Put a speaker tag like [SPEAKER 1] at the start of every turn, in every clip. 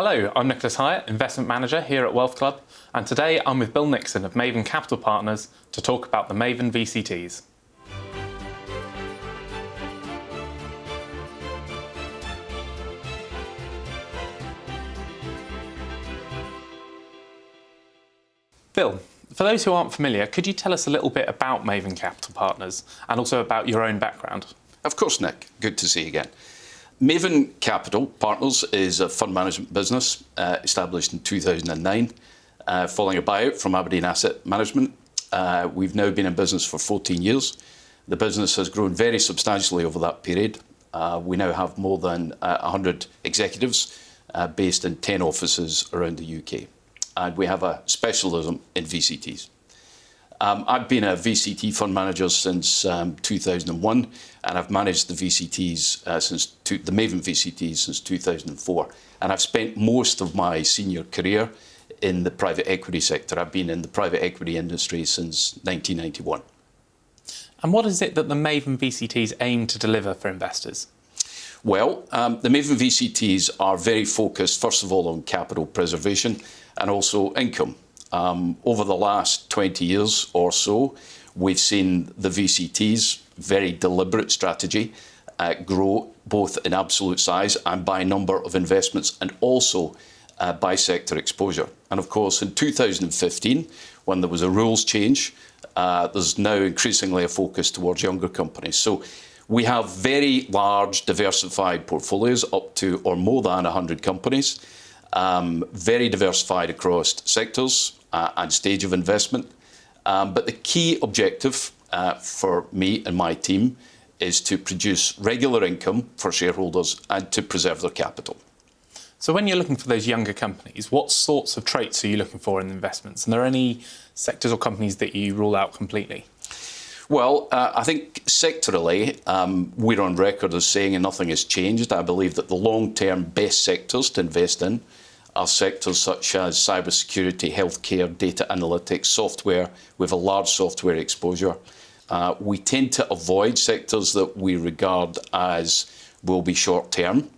[SPEAKER 1] Hello, I'm Nicholas Hyatt, Investment Manager here at Wealth Club, and today I'm with Bill Nixon of Maven Capital Partners to talk about the Maven VCTs. Bill, for those who aren't familiar, could you tell us a little bit about Maven Capital Partners and also about your own background?
[SPEAKER 2] Of course, Nick. Good to see you again. Maven Capital Partners is a fund management business established in 2009, following a buyout from Aberdeen Asset Management. We've now been in business for 14 years. The business has grown very substantially over that period. We now have more than 100 executives based in 10 offices around the UK. And we have a specialism in VCTs. I've been a VCT fund manager since 2001, and I've managed the VCTs the Maven VCTs since 2004. And I've spent most of my senior career in the private equity sector. I've been in the private equity industry since 1991.
[SPEAKER 1] And what is it that the Maven VCTs aim to deliver for investors?
[SPEAKER 2] Well, the Maven VCTs are very focused, first of all, on capital preservation and also income. Over the last 20 years or so, we've seen the VCTs, very deliberate strategy, grow both in absolute size and by number of investments and also by sector exposure. And of course, in 2015, when there was a rules change, there's now increasingly a focus towards younger companies. So we have very large diversified portfolios up to or more than 100 companies, very diversified across sectors and stage of investment. But the key objective for me and my team is to produce regular income for shareholders and to preserve their capital.
[SPEAKER 1] So when you're looking for those younger companies, what sorts of traits are you looking for in investments? And are there any sectors or companies that you rule out completely?
[SPEAKER 2] Well, I think sectorally, we're on record as saying, and nothing has changed, I believe that the long-term best sectors to invest in are sectors such as cybersecurity, healthcare, data analytics, software. We have a large software exposure. We tend to avoid sectors that we regard as will be short-term.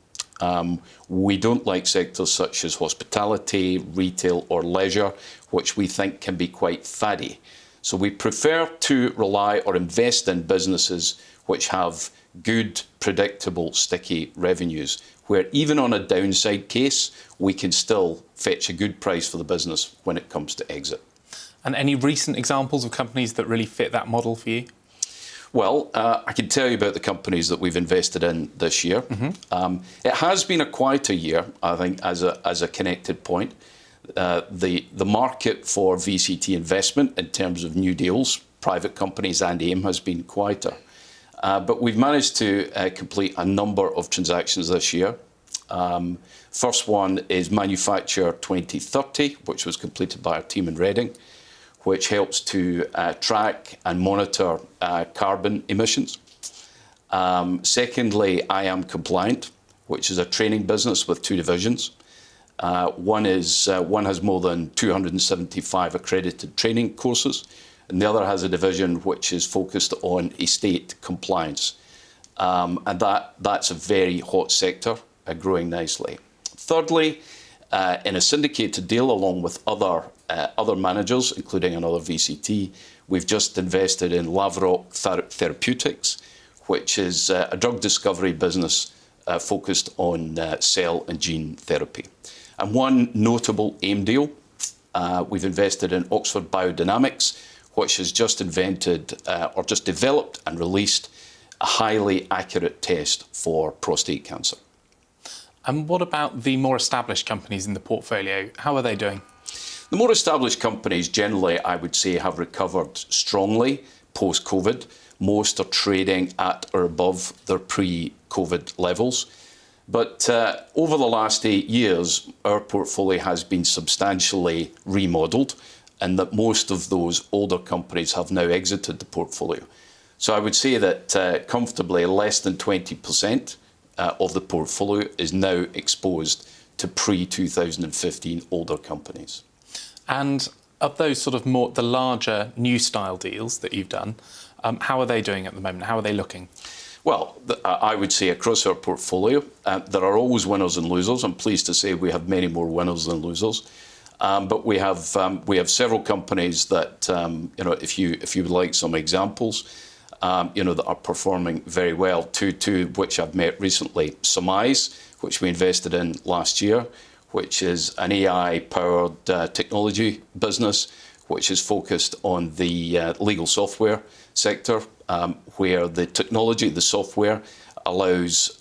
[SPEAKER 2] We don't like sectors such as hospitality, retail or leisure, which we think can be quite faddy. So we prefer to rely or invest in businesses which have good, predictable, sticky revenues, where even on a downside case, we can still fetch a good price for the business when it comes to exit.
[SPEAKER 1] And any recent examples of companies that really fit that model for you?
[SPEAKER 2] Well, I can tell you about the companies that we've invested in this year. It has been a quieter year, I think, as a connected point. The market for VCT investment in terms of new deals, private companies and AIM has been quieter. But we've managed to complete a number of transactions this year. First one is Manufacture 2030, which was completed by our team in Reading, which helps to track and monitor carbon emissions. Secondly, I Am Compliant, which is a training business with two divisions. One has more than 275 accredited training courses, and the other has a division which is focused on estate compliance. And that's a very hot sector, growing nicely. Thirdly, in a syndicated deal along with other managers, including another VCT, we've just invested in Laverock Therapeutics, which is a drug discovery business focused on cell and gene therapy. And one notable AIM deal, we've invested in Oxford BioDynamics, which has just developed and released a highly accurate test for prostate cancer.
[SPEAKER 1] And what about the more established companies in the portfolio? How are they doing?
[SPEAKER 2] The more established companies generally, I would say, have recovered strongly post-COVID. Most are trading at or above their pre-COVID levels. But over the last 8 years, our portfolio has been substantially remodelled, and that most of those older companies have now exited the portfolio. So I would say that comfortably less than 20% of the portfolio is now exposed to pre-2015 older companies.
[SPEAKER 1] And of those sort of the larger new style deals that you've done, how are they doing at the moment? How are they looking?
[SPEAKER 2] Well, I would say across our portfolio, there are always winners and losers. I'm pleased to say we have many more winners than losers. But we have several companies that, if you would like some examples, that are performing very well. Two which I've met recently: Summize, which we invested in last year, which is an AI-powered technology business, which is focused on the legal software sector, where the technology, the software, allows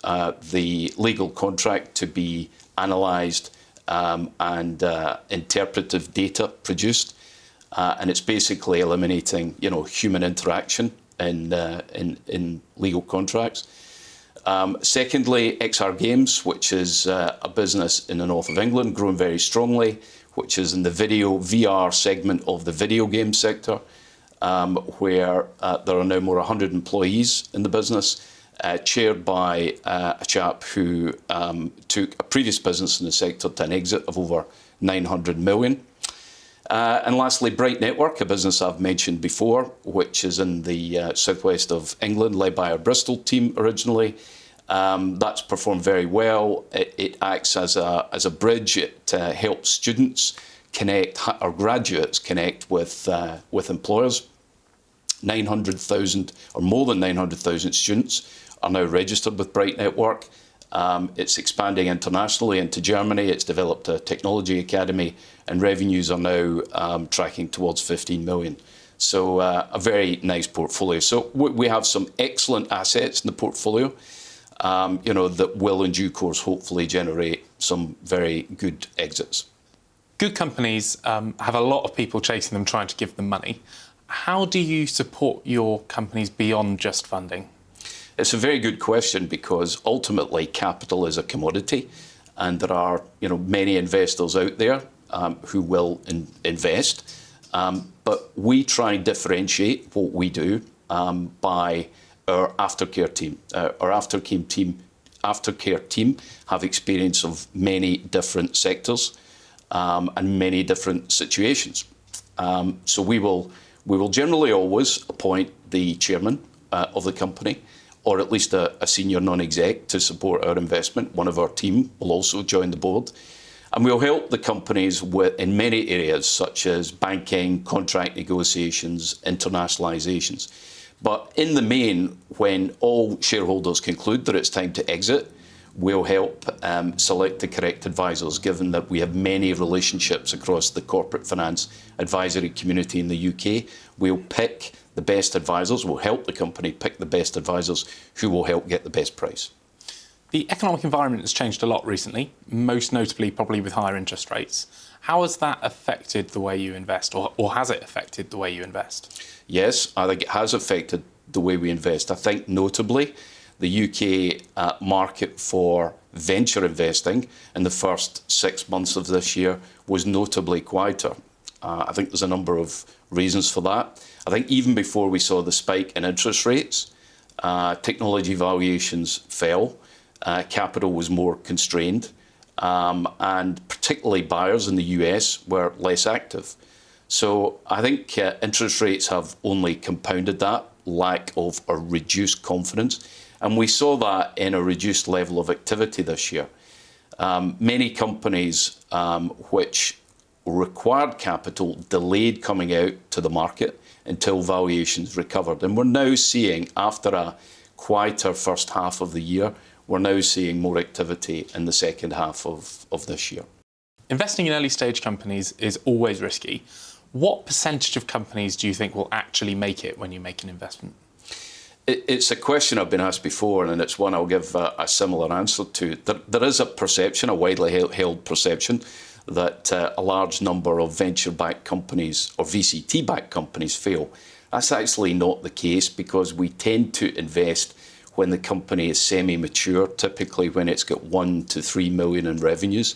[SPEAKER 2] the legal contract to be analysed and interpretive data produced, and it's basically eliminating, human interaction in legal contracts. Secondly, XR Games, which is a business in the north of England, growing very strongly, which is in the VR segment of the video game sector, where there are now more 100 employees in the business, chaired by a chap who took a previous business in the sector to an exit of over 900 million. And lastly, Bright Network, a business I've mentioned before, which is in the southwest of England, led by our Bristol team originally. That's performed very well. It acts as a bridge. It helps students connect, or graduates connect with employers. 900,000 or more than 900,000 students are now registered with Bright Network. It's expanding internationally into Germany. It's developed a technology academy, and revenues are now tracking towards 15 million. So a very nice portfolio. So we have some excellent assets in the portfolio, that will in due course hopefully generate some very good exits.
[SPEAKER 1] Good companies have a lot of people chasing them, trying to give them money. How do you support your companies beyond just funding?
[SPEAKER 2] It's a very good question, because ultimately capital is a commodity, and there are many investors out there who will invest. But we try and differentiate what we do by our aftercare team. Our aftercare team have experience of many different sectors and many different situations. So we will generally always appoint the chairman of the company, or at least a senior non-exec to support our investment. One of our team will also join the board. And we'll help the companies in many areas, such as banking, contract negotiations, internationalizations. But in the main, when all shareholders conclude that it's time to exit, we'll help select the correct advisors, given that we have many relationships across the corporate finance advisory community in the UK. We'll pick the best advisors, we'll help the company pick the best advisors who will help get the best price.
[SPEAKER 1] The economic environment has changed a lot recently, most notably probably with higher interest rates. How has that affected the way you invest, or has it affected the way you invest?
[SPEAKER 2] Yes, I think it has affected the way we invest. I think notably the UK market for venture investing in the first 6 months of this year was notably quieter. I think there's a number of reasons for that. I think even before we saw the spike in interest rates, technology valuations fell, capital was more constrained, and particularly buyers in the US were less active. So I think interest rates have only compounded that lack of or reduced confidence. And we saw that in a reduced level of activity this year. Many companies which required capital delayed coming out to the market until valuations recovered. And we're now seeing, after a quieter first half of the year, we're now seeing more activity in the second half of this year.
[SPEAKER 1] Investing in early stage companies is always risky. What percentage of companies do you think will actually make it when you make an investment?
[SPEAKER 2] It's a question I've been asked before, and it's one I'll give a similar answer to. There is a perception, a widely held perception, that a large number of venture-backed companies or VCT-backed companies fail. That's actually not the case, because we tend to invest when the company is semi-mature, typically when it's got 1 to 3 million in revenues.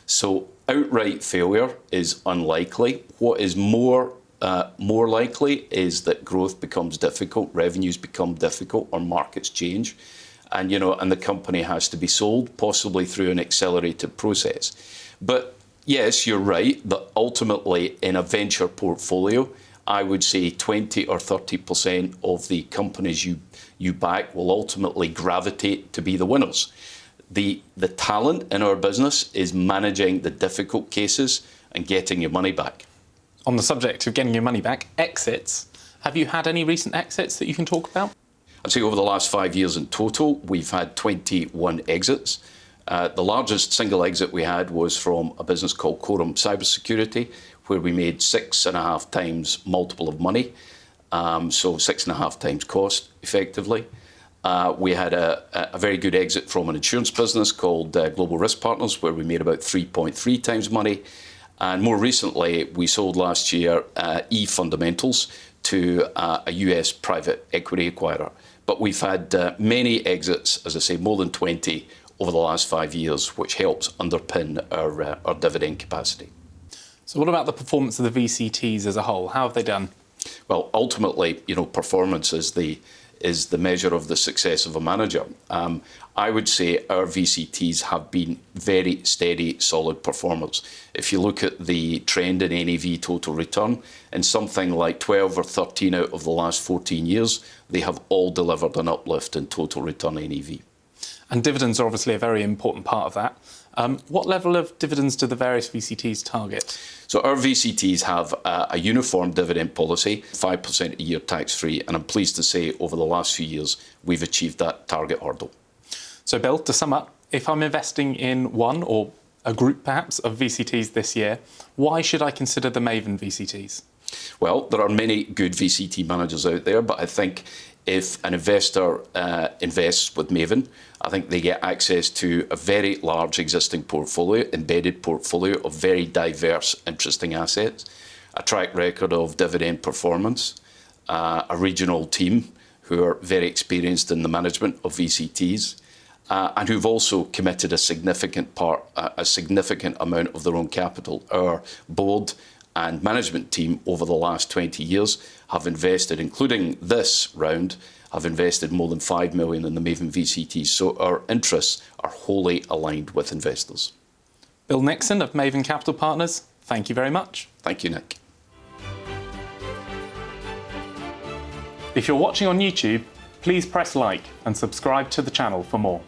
[SPEAKER 2] So outright failure is unlikely. What is more likely is that growth becomes difficult, revenues become difficult, or markets change, and the company has to be sold, possibly through an accelerated process. But yes, you're right that ultimately in a venture portfolio, I would say 20 or 30% of the companies you back will ultimately gravitate to be the winners. The talent in our business is managing the difficult cases and getting your money back.
[SPEAKER 1] On the subject of getting your money back, exits. Have you had any recent exits that you can talk about?
[SPEAKER 2] I'd say over the last 5 years in total, we've had 21 exits. The largest single exit we had was from a business called Quorum Cybersecurity, where we made 6.5 times multiple of money, so 6.5 times cost, effectively. We had a very good exit from an insurance business called Global Risk Partners, where we made about 3.3 times money. And more recently, we sold last year e.fundamentals to a US private equity acquirer. But we've had many exits, as I say, more than 20 over the last 5 years, which helps underpin our dividend capacity.
[SPEAKER 1] So what about the performance of the VCTs as a whole? How have they done?
[SPEAKER 2] Well, ultimately, performance is the measure of the success of a manager. I would say our VCTs have been very steady, solid performers. If you look at the trend in NAV total return, in something like 12 or 13 out of the last 14 years, they have all delivered an uplift in total return NAV.
[SPEAKER 1] And dividends are obviously a very important part of that. What level of dividends do the various VCTs target?
[SPEAKER 2] So our VCTs have a uniform dividend policy, 5% a year tax-free, and I'm pleased to say over the last few years, we've achieved that target hurdle.
[SPEAKER 1] So Bill, to sum up, if I'm investing in one or a group perhaps of VCTs this year, why should I consider the Maven VCTs?
[SPEAKER 2] Well, there are many good VCT managers out there, but I think if an investor invests with Maven, I think they get access to a very large existing portfolio, embedded portfolio of very diverse, interesting assets, a track record of dividend performance, a regional team who are very experienced in the management of VCTs, and who've also committed a significant amount of their own capital. Our board and management team over the last 20 years have invested, including this round, have invested more than 5 million in the Maven VCTs. So our interests are wholly aligned with investors.
[SPEAKER 1] Bill Nixon of Maven Capital Partners, thank you very much.
[SPEAKER 2] Thank you, Nick.
[SPEAKER 1] If you're watching on YouTube, please press like and subscribe to the channel for more.